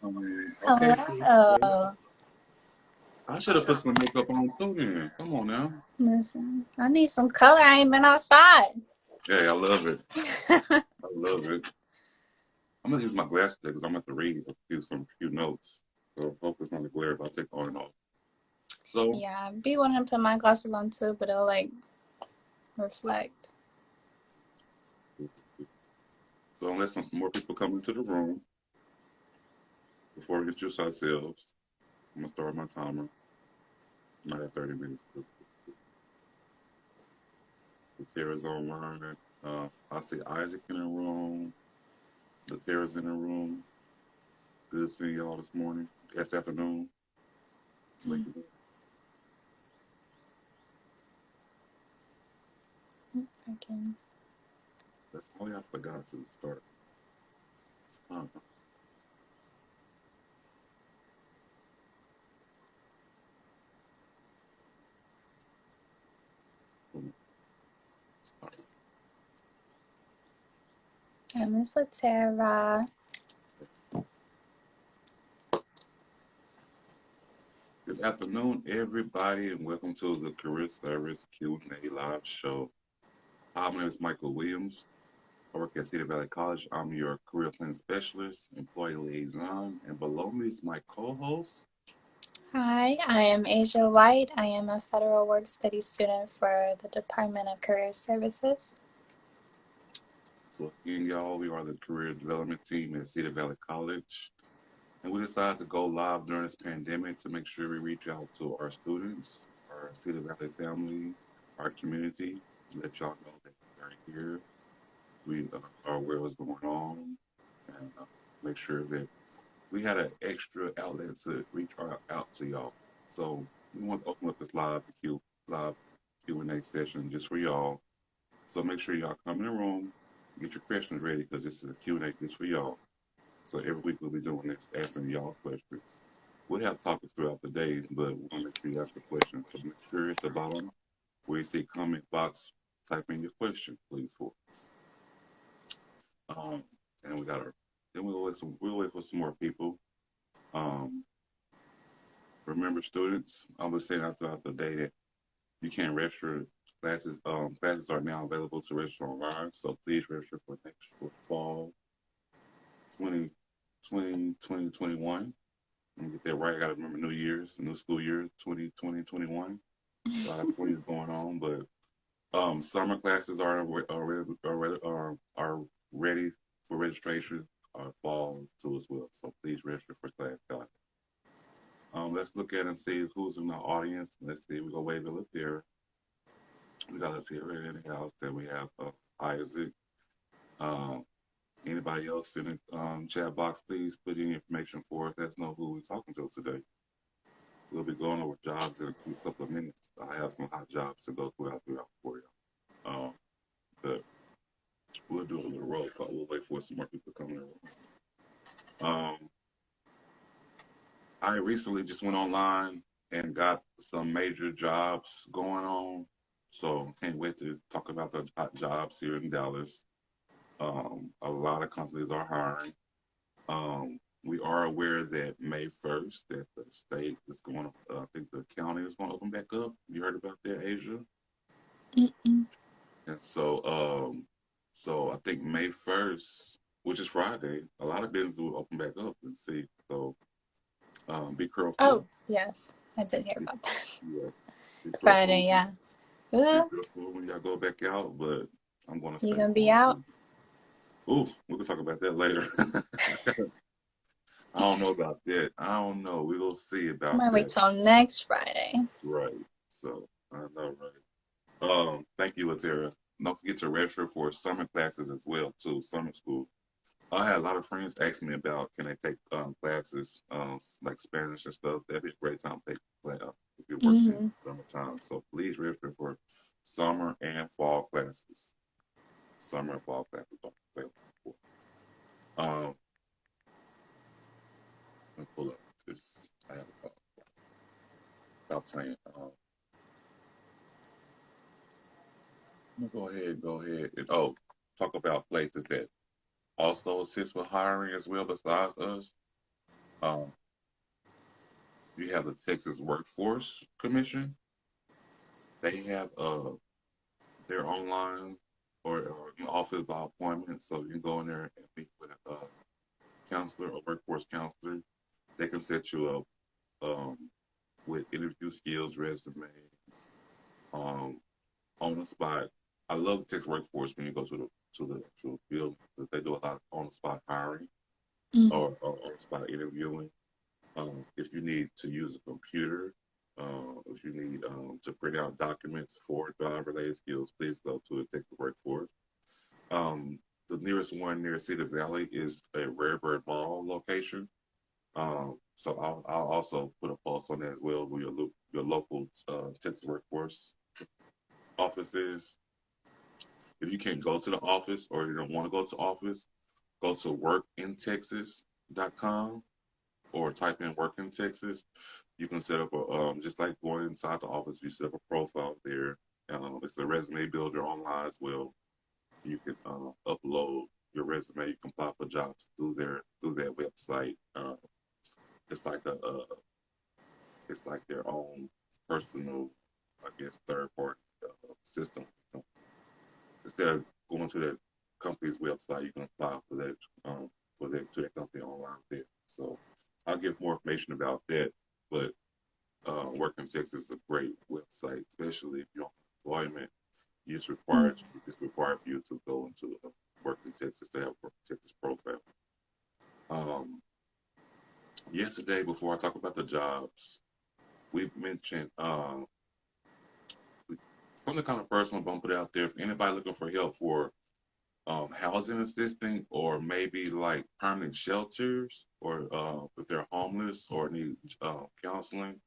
Okay, Hello. I should have put some makeup on too then. Come on now. Listen, I need some color. I ain't been outside. Hey, I love it. I love it. I'm gonna use my glasses because I'm gonna have to read a few notes. So hope it's not a glare if I take on and off. So Yeah, I be wanting to put my glasses on too, but it'll like reflect. so unless some more people come into the room before we introduce ourselves, I'm gonna start my timer. Not at 30 minutes. The Tara's online. I see Isaac in the room. The Tara's in the room. Good seeing y'all this morning. This afternoon. Like, Okay. that's all I forgot to start. Uh, start. And Miss Latera. Good afternoon, everybody, and welcome to the Career Service Q&A live show. Hi, my name is Michael Williams. I work at Cedar Valley College. I'm your career planning specialist, employee liaison, and below me is my co-host. Hi, I am Asia White. I am a federal work study student for the Department of Career Services. So again, y'all, we are the career development team at Cedar Valley College. And we decided to go live during this pandemic to make sure we reach out to our students, our Cedar Valley family, our community, let y'all know that we are here. We are aware of what's going on, and make sure that we had an extra outlet to reach out to y'all. So we want to open up this live Q&A session just for y'all. So make sure y'all come in the room, get your questions ready because this is a Q&A just for y'all. So every week we'll be doing this, answering y'all questions. We'll have topics throughout the day, but we want to make sure you ask a question. So make sure at the bottom where you see comment box, type in your question, please, for us. And then we'll wait for some more people. Um, remember, students, I was saying throughout the day that you can register classes. Classes are now available to register online, so please register for fall 2020, 2021. Let me get that right. I got to remember New Year's, the new school year, 2020, 21. A lot of things going on, but summer classes are ready for registration. Fall too as well. So please register for class. Let's look at and see who's in the audience. Let's see. We're gonna wave a look there. We got a few in the house. Then we have Isaac. Um, Anybody else in the chat box, please put in information for us. Let us know who we're talking to today. We'll be going over jobs in a couple of minutes. I have some hot jobs to go throughout for you. But we'll do a little roll call. We'll wait for some more people to come in. I recently just went online and got some major jobs going on. So can't wait to talk about the hot jobs here in Dallas. A lot of companies are hiring. We are aware that May 1st that the state is going to, I think the county is going to open back up. You heard about that, Asia? Mm-mm. And so I think May 1st, which is Friday, a lot of businesses will open back up and see. So be careful. Oh, yes. I did hear about that. Yeah, be careful. Friday, yeah. Be Ooh, careful when y'all go back out, but I'm going to you stay gonna be home. out? Ooh, we can talk about that later. I don't know about that. I don't know. We will see I about might wait that. till next Friday. Right. So I know, right? Thank you, Latera. Don't forget to register for summer classes as well, too. Summer school. I had a lot of friends ask me about can they take classes like Spanish and stuff. That'd be a great time to take if you're working in Mm-hmm. summertime. So please register for summer and fall classes. Summer and fall classes are available for. Let me pull up this. I have about saying. I'm gonna go ahead, and talk about places that also assist with hiring as well besides us. Um, you have the Texas Workforce Commission. They have their online or office by appointment, so you can go in there and meet with a counselor or workforce counselor. They can set you up with interview skills, resumes, um, on the spot. I love the Texas Workforce when you go to the field because they do a lot of on the spot hiring Mm. or on the spot interviewing. If you need to use a computer, if you need to print out documents for job-related skills, please go to the Texas Workforce. Um, the nearest one near Cedar Valley is a Rare Bird Mall location. So I'll also put a post on that as well with your local Texas Workforce offices. If you can't go to the office or you don't want to go to office, go to workintexas.com or type in work in Texas. You can set up a just like going inside the office, you set up a profile there. It's a resume builder online as well. You can upload your resume. You can apply for jobs through that website. It's like it's like their own personal, I guess, third party system. Instead of going to that company's website, you can apply for that to that company online there. So I'll give more information about that. But Work in Texas is a great website, especially if you're on employment. Mm. It's required for you to go into Work in Texas to have a Work in Texas profile. Um, Yesterday, before I talk about the jobs, we mentioned something kind of personal, but I'm put it out there. If anybody looking for help for housing assistance or maybe like permanent shelters or if they're homeless or need counseling,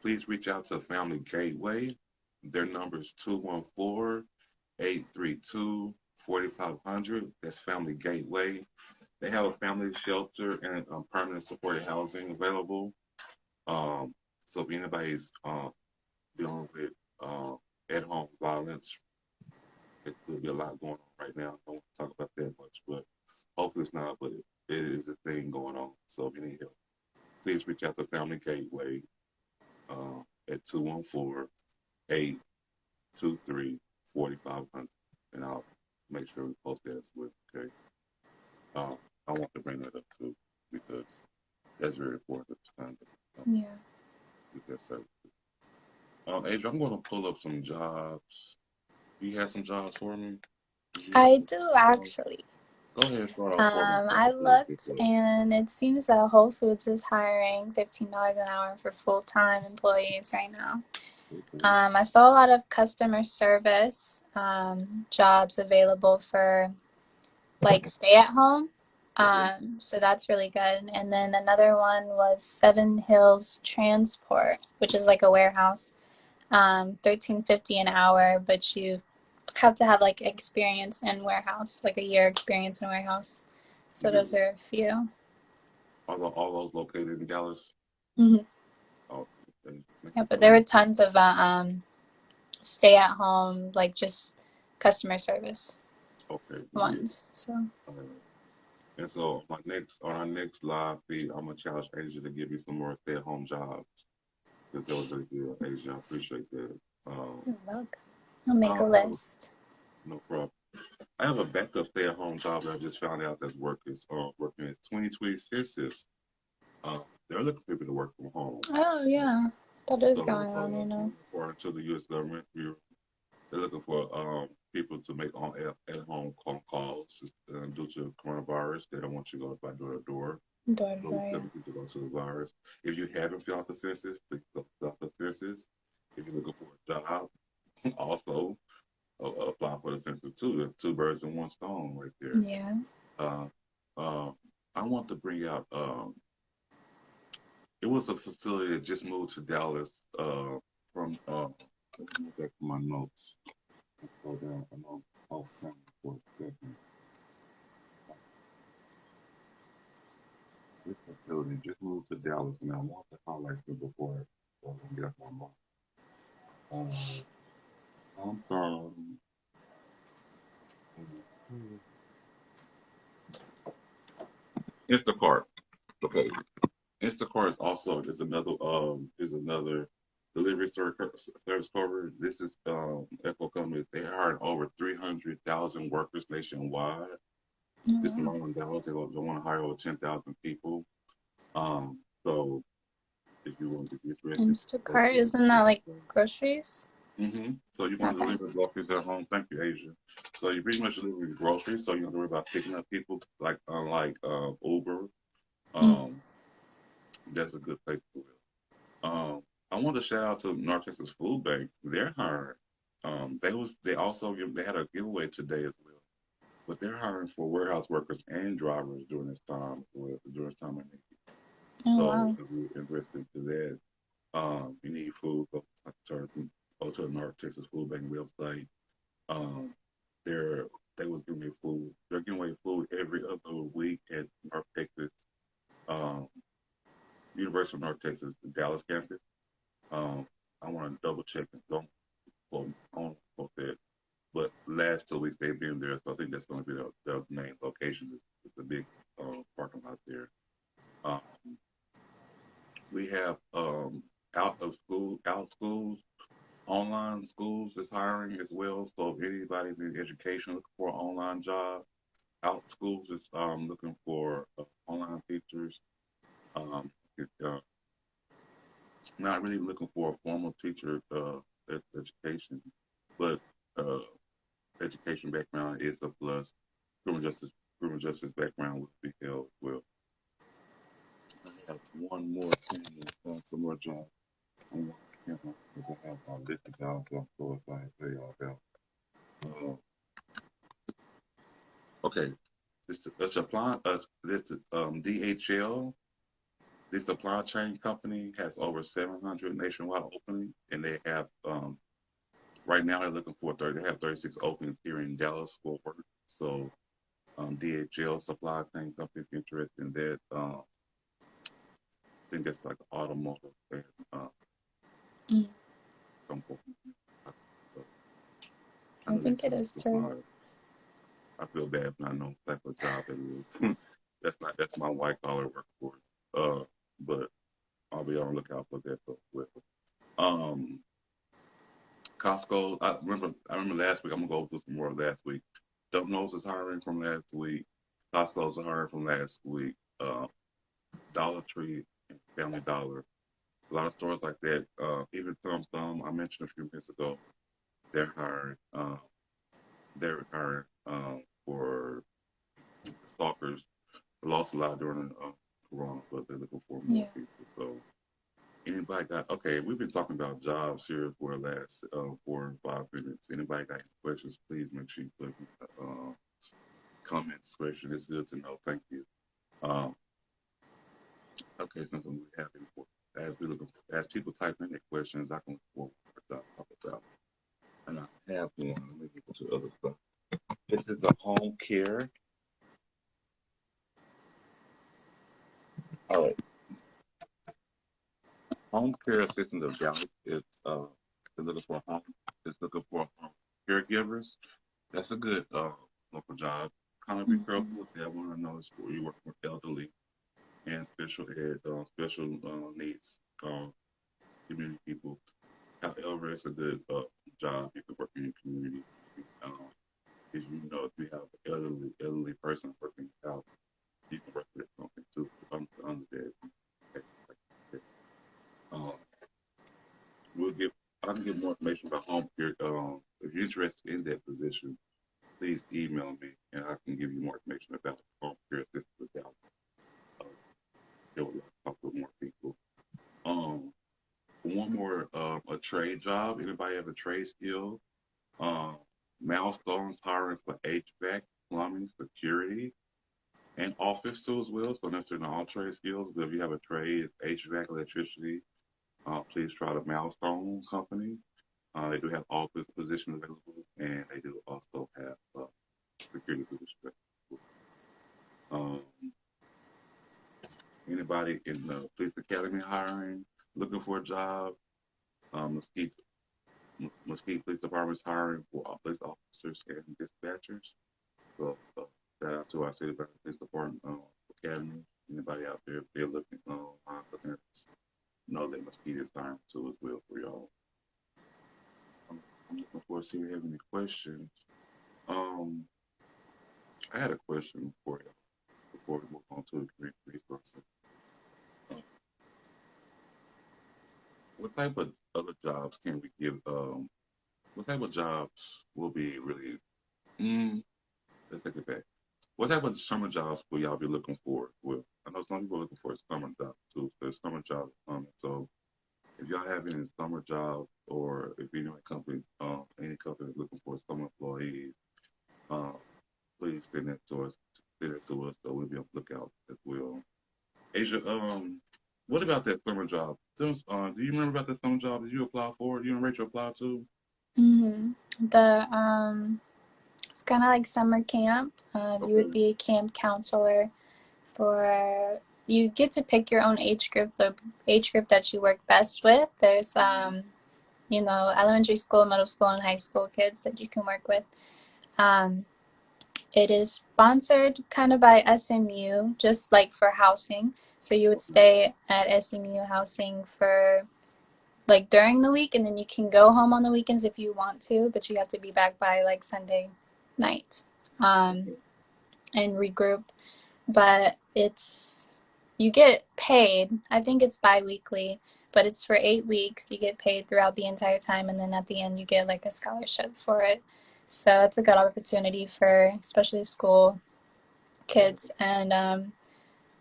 please reach out to Family Gateway. Their number is 214-832-4500. That's Family Gateway. They have a family shelter and permanent supported housing available. Um, so if anybody's dealing with at-home violence, it could be a lot going on right now. I don't want to talk about that much, but hopefully it's not. But it is a thing going on. So if you need help, please reach out to Family Gateway at 214-823-4500, and I'll make sure we post that as well. Okay. I want to bring that up too because that's very important to kind of Yeah. get that service. Adrian, I'm going to pull up some jobs. You have some jobs for me? Did you I have do some? actually. Go ahead and start off for me so I I can pull up this looked, and it seems that Whole Foods is hiring $15 an hour for full-time employees right now. Okay. I saw a lot of customer service jobs available for like stay at home. Okay. So that's really good. And then another one was Seven Hills Transport, which is like a warehouse. 13.50 an hour, but you have to have like experience in warehouse, like a year experience in warehouse. So You those are a few. all those located in Dallas? Hmm. Oh, okay. Yeah, Making but there sure. were tons of stay at home, like just customer service Okay, good. ones. So And so on our next live feed, I'm gonna challenge Asia to give you some more stay-at-home jobs because that was really good, Asia. I appreciate that. Um, you're welcome. I'll make a I have list. no problem. I have a backup stay-at-home job that I just found out that's working at 2020 Census. They're looking for people to work from home. Oh yeah, that is So, going on right now. according to the U.S. government, they're looking for people to make at home phone calls due to coronavirus. They don't want you to go by door to door. Door to So we door, tell yeah. people to go to the virus. If you haven't filled out the census, please fill out the census. If you're looking for a job, also apply for the census too. There's two birds in one stone right there. Yeah. Uh, I want to bring out. It was a facility that just moved to Dallas from. Let me go back to my notes. Go down. I know off camera for a second. This facility just moved to Dallas, and I want to highlight it before I get off my mind. I'm from. It's the cart. Okay. Instacart is another delivery service cover. This is Echo Company. They hired over 300,000 workers nationwide. This Oh, amount of dollars they want to hire over 10,000 people. So if you're wow. interested, Instacart, isn't that like groceries? So you want to Okay. deliver groceries at home? Thank you, Asia. So you pretty much deliver groceries, so you don't have to worry about picking up people like unlike Uber. Mm. Um, that's a good place to live. I want to shout out to North Texas Food Bank. They're hiring. They had a giveaway today as well, but they're hiring for warehouse workers and drivers during this time during this time of need. Oh, So wow. if you're interested in that, you need food, go to the North Texas Food Bank website. Um, they're they was giving me food. They're giving away food every other week at North Texas, um, University of North Texas, the Dallas campus. Um, I want to double check and don't quote that. But last 2 weeks they've been there, so I think that's going to be the main location. It's a big parking lot there. Um, we have out schools, online schools is hiring as well. So if anybody's in education looking for an online job, out schools is looking for online teachers. It's not really looking for a formal teacher education, but uh, education background is a plus. Criminal justice criminal justice background would be held well. I have one more thing, some more jobs. I want to because I have a list of jobs I'm so excited to tell y'all about. Uh, okay, this DHL. This supply chain company has over 700 nationwide openings, and they have right now they're looking for 30. They have 36 openings here in Dallas Fort Worth. So DHL supply chain company is interested in that. I think that's like automotive and Mm. some form of I I know they think it sell is too. supplies. I feel bad if not knowing what type of job it is. That's my white collar workforce. But I'll be on the lookout for that as well. Um, Costco. I remember last week. I'm gonna go through some more of last week. Domino's is hiring from last week. Costco's are hiring from last week. Dollar Tree and Family Dollar. A lot of stores like that. Even some I mentioned a few minutes ago. They're hiring. They're hiring for stalkers. They lost a lot during Corona, but they're looking for more Yeah. people. So anybody got okay? We've been talking about jobs here for the last 4 or 5 minutes. Anybody got any questions? Please make sure you put comments question. It's good to know. Thank you. Um, okay, since we have any as people type in their questions, I can look forward to talk about. And I have one. Let me get to other stuff. This is a home care. All right, home care assistant of Dallas is looking for home. Is looking for caregivers. That's a good local job. Kind of be careful Mm-hmm. with that one. I know it's for you work with elderly and special needs community people. However, it's a good job. You can work in your community. Um, if if you have an elderly person working in your house, you can work with something too. Under that, um, we'll get. I can get more information about home care. If you're interested in that position, please email me and I can give you more information about home care assistance without they would like to talk to more people. Um, one more a trade job. Anybody have a trade skill? Um, Milestones hiring for HVAC, plumbing, security, and office too as well. So that's in all trade skills. But if you have a trade, HVAC, electricity, please try the Milestone company. They do have office positions available, and they do also have security positions available. Um, Anybody in the police academy hiring, looking for a job? Mesquite, Mesquite Police Department is hiring for police officers and dispatchers. So shout out to our city police department academy. Anybody out there if they're looking question. Um, I had a question for you before we move on to the career resources. Um, what type of other jobs can we give? What type of jobs will be really? Mm, let's take it back. What type of summer jobs will y'all be looking for? Well, I know some people are looking for a summer job too. So there's summer jobs coming. So if y'all have any summer jobs, or if you know any company is looking for summer employees, um, please send it to us, so we'll be on the lookout as well. Asia, what about that summer job? Do you remember about that summer job? Did you apply for it? You and Rachel applied to? Mm-hmm. The it's kind of like summer camp. You would Okay. be a camp counselor for. You get to pick your own age group, the age group that you work best with. There's elementary school, middle school, and high school kids that you can work with. Um, it is sponsored kind of by SMU, just like for housing. So you would Okay. stay at SMU housing for like during the week, and then you can go home on the weekends if you want to, but you have to be back by like Sunday night, Okay. and regroup. But you get paid. I think it's bi-weekly, but it's for 8 weeks. You get paid throughout the entire time, and then at the end you get like a scholarship for it. So it's a good opportunity for especially school kids. And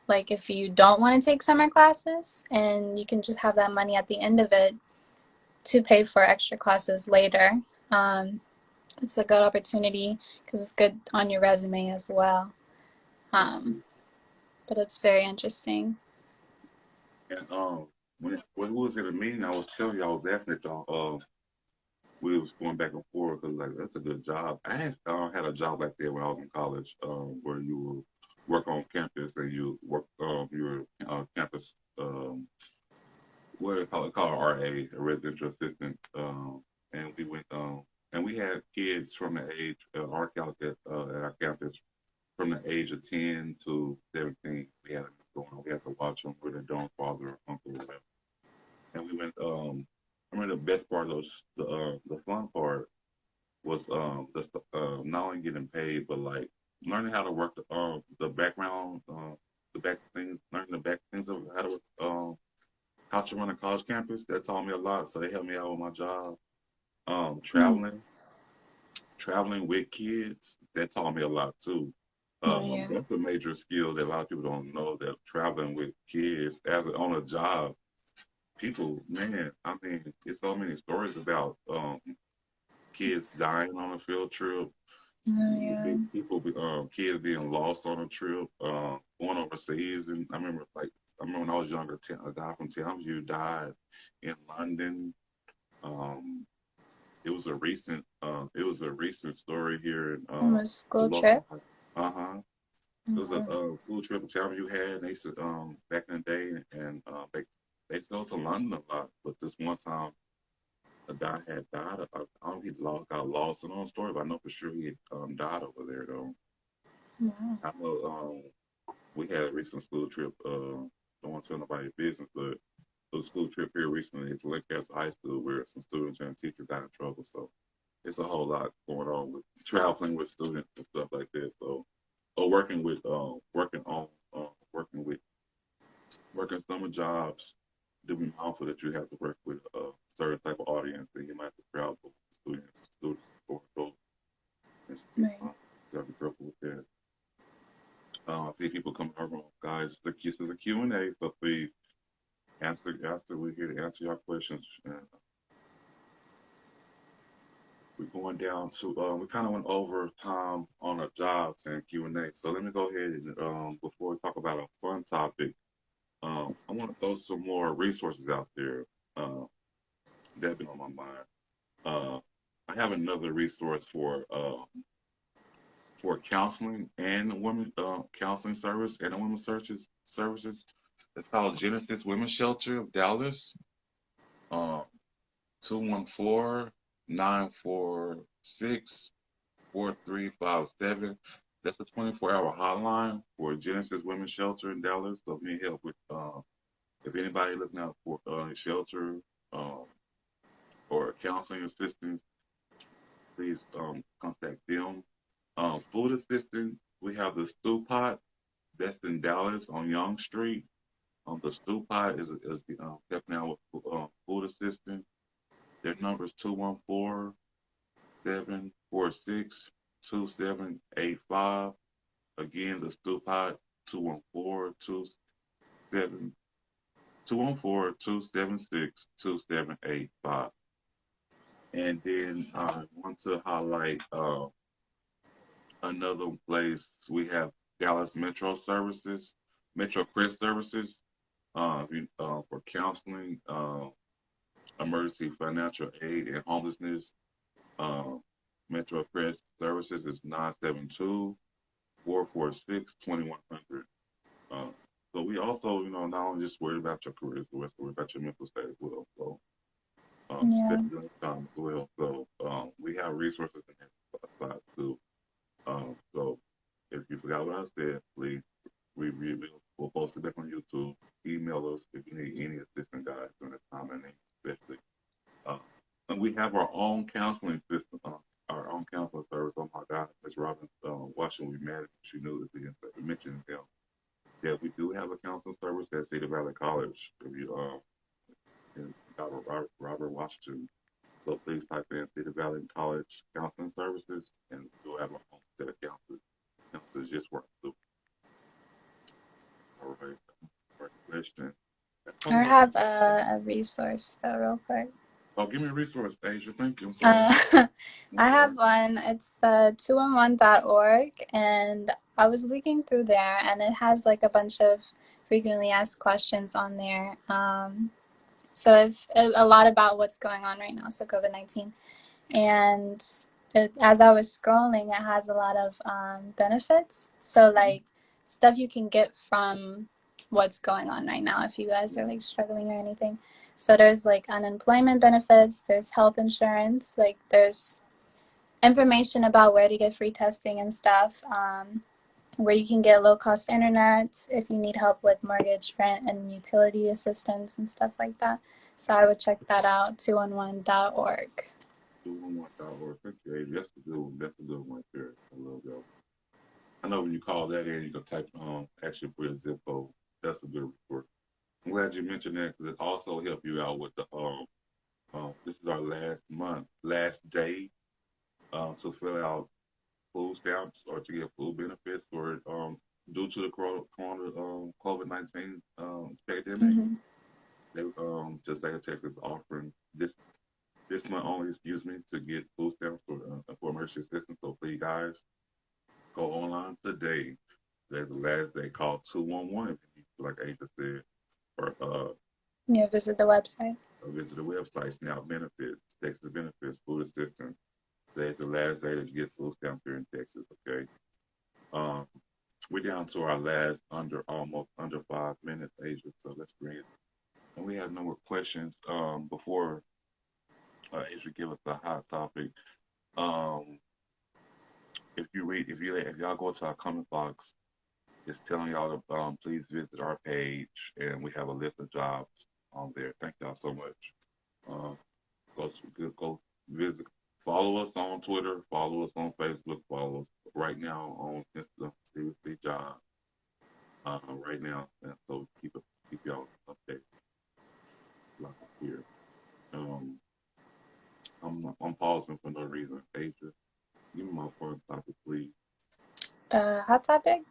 like if you don't want to take summer classes, and you can just have that money at the end of it to pay for extra classes later. Um, it's a good opportunity because it's good on your resume as well. That's Um, true. but it's very interesting. And when we was in a meeting, I was telling you I was asking if y'all we was going back and forth because like that's a good job. Had a job like that when I was in college, where you would work on campus and you work your campus what do they call it RA, a residential assistant, and we went and we had kids from the age at our campus from the age of 10 to 17. We had them going on. We had to watch them with their own father or uncle or whatever. And we went. I remember the best part of the fun part was not only getting paid but like learning how to work the background the back things learning the back things of how to run a college campus. That taught me a lot. So they helped me out with my job. Um, Mm. traveling traveling with kids, that taught me a lot too. Oh yeah. That's a major skill that a lot of people don't know, that traveling with kids on a job, people, man, I mean, there's so many stories about kids dying on a field trip, Oh yeah. kids being lost on a trip, going overseas. And I remember when I was younger, a guy from Townsview died in London. Um, it was a recent story here in On a the school local. trip. Uh-huh. It was a Oh, cool trip in town you had. And they used to back in the day, and they used to go to London a lot. But this one time, a guy had died. I don't know if he got lost in on the story, but I know for sure he had died over there though. wow. I know we had a recent school trip. Don't want to tell nobody business, but it was a school trip here recently to Lancaster High School where some students and teachers got in trouble. So it's a whole lot going on with traveling with students and stuff like that. So, or working with working summer jobs. Do be mindful that you have to work with a certain type of audience, and you might have to travel with students or adults. And so be Right. mindful. You got to be careful with that. I see people coming over, guys. This is a Q and A, so please answer. We're here to answer your questions. And we're going down to we kind of went over time on our jobs and Q&A. So let me go ahead and before we talk about a fun topic, I want to throw some more resources out there uh, that have been on my mind. Uh, I have another resource for counseling and women counseling service and a women's services. It's called Genesis Women's Shelter of Dallas. Um, 214-946-4357. That's a 24-hour hotline for Genesis Women's Shelter in Dallas. So if you need help with, if anybody looking out for shelter um, or counseling assistance, please contact them. Food assistance, we have the Stew Pot that's in Dallas on Young Street. The Stew Pot is helping out with food assistance. Their number is 214-746-2785. Again, the Stew Pot 214-276-2785. And then I want to highlight another place. We have Dallas Metro Services, Metro Crest Services, for counseling, emergency financial aid, and homelessness. Uh, Metro Crest Services is 972-446-2100. Uh, so we also, not only just worried about your career, but we're worried about your mental state as well. So, Yeah. especially during time as well. So, we have resources in that side too. So if you forgot what I said, please we'll post it back on YouTube. Email us if you need any assistance, guys, during this time and especially. Uh, and we have our own counseling system, our own counseling service. Oh my God, Ms. Robbins, watching we met, she knew this again. We mentioned them. Yeah, we do have a counseling service at Cedar Valley College. If you in Robert Washington. So please type in Cedar Valley College Counseling Services, and we'll have our own set of counselors. Counselors just work through. All right. First question. I have a resource though, real quick. Oh, give me a resource, Asia. Thank you. I have one. It's the 211.org, and I was looking through there, and it has like a bunch of frequently asked questions on there. So if a lot about what's going on right now, so COVID-19, and as I was scrolling, it has a lot of benefits. So like stuff you can get from what's going on right now if you guys are like struggling or anything. So there's like unemployment benefits, there's health insurance, like there's information about where to get free testing and stuff, where you can get low-cost internet if you need help with mortgage, rent, and utility assistance and stuff like that. So I would check that out, 211.org. 211.org. Thank you, Asia. That's a good one. That's a good one there. I love that. I know when you call that in, you can type actually put a zip code. That's a good report. I'm glad you mentioned that because it also help you out with the this is our last day to fill out food stamps or to get food benefits for due to the COVID-19 pandemic. Mm-hmm. They just say Texas offering this month only, excuse me, to get food stamps for emergency assistance. So please, guys, go online today. There's the last day. Call 211, like Asia said, or yeah, visit the website. Visit the website. Now benefits, Texas benefits, food assistance. Today's the last day to get food stamps here in Texas. Okay. We're down to our last almost under 5 minutes, Asia. So let's bring it. And we have no more questions. Before Asia give us a hot topic. Um, if y'all go to our comment box, it's telling y'all to please visit our page, and we have a list of jobs on there. Thank y'all so much. Um, go visit, follow us on Twitter, follow us on Facebook, follow us right now on Instagram, CVC Job. Right now, and so keep y'all updated. Like here. Um, I'm pausing for no reason. Asia, give me my first topic, please. The hot topic?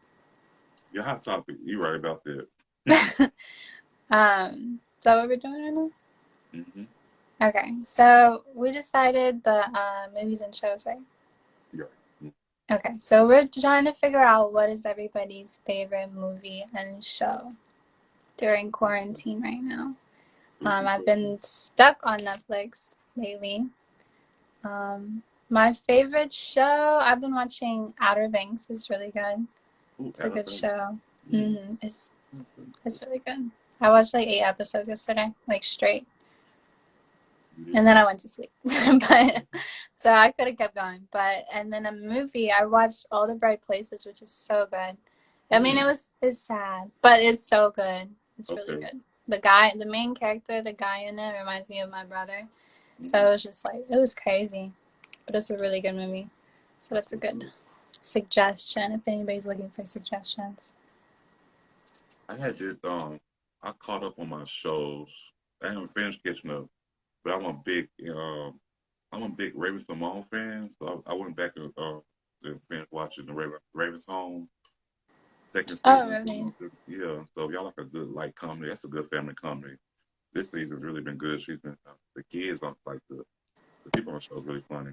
Your hot topic. You right about that. Is that what we're doing right now? Mm-hmm. Okay, so we decided the movies and shows, right? Yeah. Okay, so we're trying to figure out what is everybody's favorite movie and show during quarantine right now. I've been stuck on Netflix lately. My favorite show, I've been watching Outer Banks. It's really good. It's a good show. Mm-hmm. It's really good. I watched like 8 episodes yesterday, like straight. And then I went to sleep. But so I could have kept going. And then a movie, I watched All the Bright Places, which is so good. I mean, it's sad, but it's so good. It's really good. The main character, the guy in it reminds me of my brother. So it was just like, it was crazy. but it's a really good movie. So that's a good Absolutely. suggestion if anybody's looking for suggestions. I had this I caught up on my shows. I haven't finished catching up, but I'm a big Raven Simone fan. So I went back and finished watching the Raven's Home second Oh, season. really? Yeah, so if y'all like a good light comedy, that's a good family comedy. This season's really been good. She's been the kids on like the people on the show is really funny.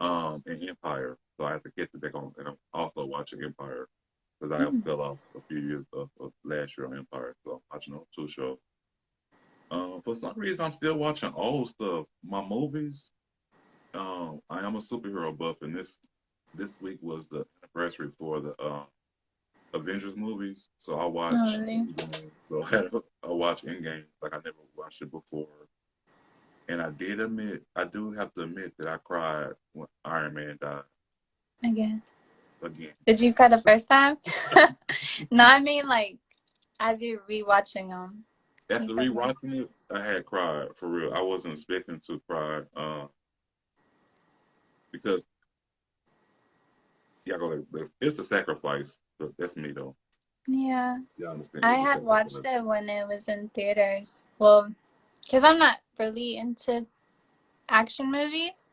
And Empire, so I have to catch it back on, and I'm also watching Empire because I Mm. fell off a few years of last year on Empire, so I'm watching those two shows. For some reason, I'm still watching old stuff. My movies. I am a superhero buff, and this week was the anniversary for the Avengers movies. So I Oh, watched really? Endgame. So I watched Endgame like I never watched it before. And I do have to admit that I cried when Iron Man died Again. again. Did you cry the first time? No, I mean like as you're rewatching them. You After cried more. rewatching it, I had cried for real. I wasn't expecting to cry because yeah, it's the sacrifice. That's me though. Yeah. Yeah, I understand. I It's the had watched sacrifice. it when it was in theaters. Well, because I'm not really into action movies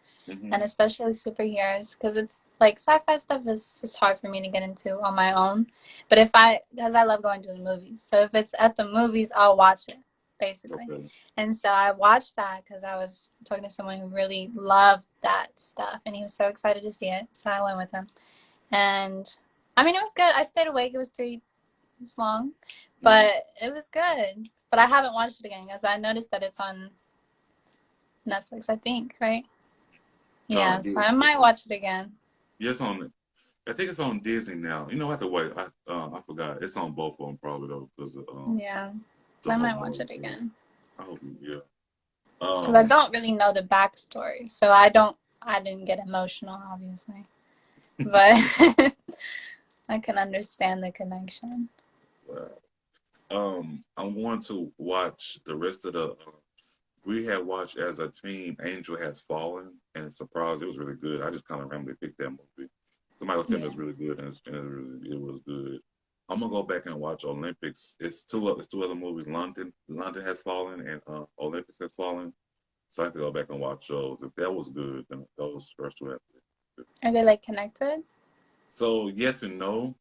and Hmm. especially superheroes because it's like sci-fi stuff is just hard for me to get into on my own. But because I love going to the movies. So if it's at the movies, I'll watch it basically. Okay. And so I watched that because I was talking to someone who really loved that stuff and he was so excited to see it. So I went with him. And I mean, it was good. I stayed awake. It was 3 hours long, Hmm. but it was good. But I haven't watched it again because I noticed that it's on Netflix, I think, right? Oh, Yeah, so yeah. I might watch it again. Yes, on. I think it's on Disney now. You know, I have to wait. I forgot. It's on both of them probably though because Yeah, to I know might more. watch it again I hope you. Yeah. because I Um. don't really know the backstory, so I didn't get emotional, obviously, but I can understand the connection. Wow. I'm going to watch the rest of the. We had watched as a team. Angel Has Fallen, and surprised it was really good. I just kind of randomly picked that movie. Somebody was saying it Yeah. was really good, and it was good. I'm gonna go back and watch Olympics. It's two other movies. London Has Fallen, and Olympics Has Fallen. So I have to go back and watch those. If that was good, then those first two have to be good. Are they like connected? So yes and no.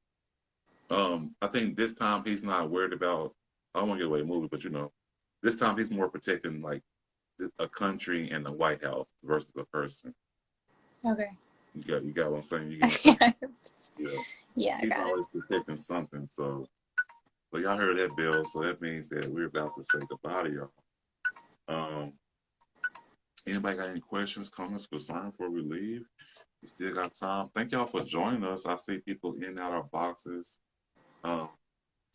I think this time he's not worried about. I don't want to give away the movie, but this time he's more protecting like a country and the White House versus a person. Okay. You got what I'm saying? You get what I'm saying? Yeah. Yeah, I He's got it. always protecting something. So y'all heard that, Bill. So that means that we're about to say goodbye to y'all. Um, Anybody got any questions, comments, concerns before we leave? We still got time. Thank y'all for joining us. I see people in and out our boxes. Um,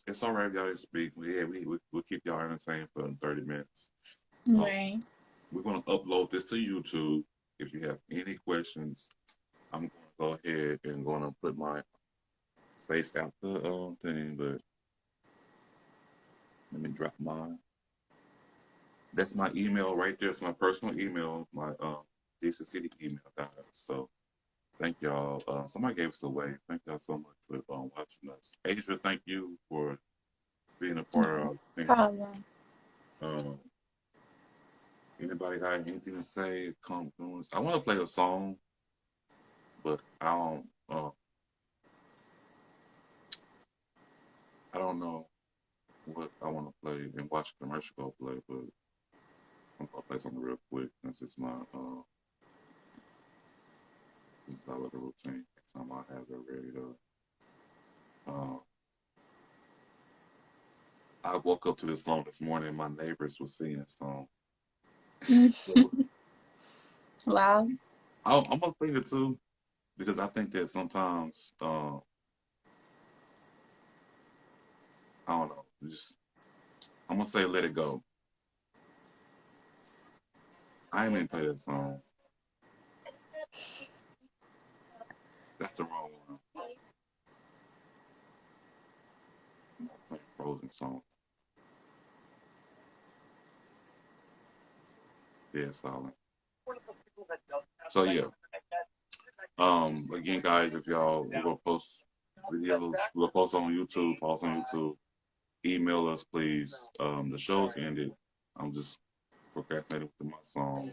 it's all right if y'all didn't speak. Yeah, we'll keep y'all entertained for 30 minutes. Um, Right. we're going to upload this to YouTube. If you have any questions, I'm going to go ahead and going to put my face out the thing, but let me drop mine. That's my email right there. It's my personal email, my Decent City email, guys. So thank y'all. Somebody gave us away. Thank y'all so much for watching us. Asia, thank you for being a part of No our thing. problem. Um, Anybody got anything to say? Come, I want to play a song, but I don't know what I want to play and watch a commercial go play, but I'm gonna play something real quick. This is our little routine. Next time I have it ready to. Uh, I woke up to this song this morning. My neighbors were singing this song. So Wow. I'm gonna sing it too because I think that sometimes I don't know. I'm gonna say "Let It Go." I ain't even play that song. That's the wrong one. I'm gonna play Frozen song. Yeah, solid. So yeah. Again, guys, if y'all we're gonna post videos, we'll post on YouTube, follow us on YouTube. Email us, please. The show's ended. I'm just procrastinating with my song.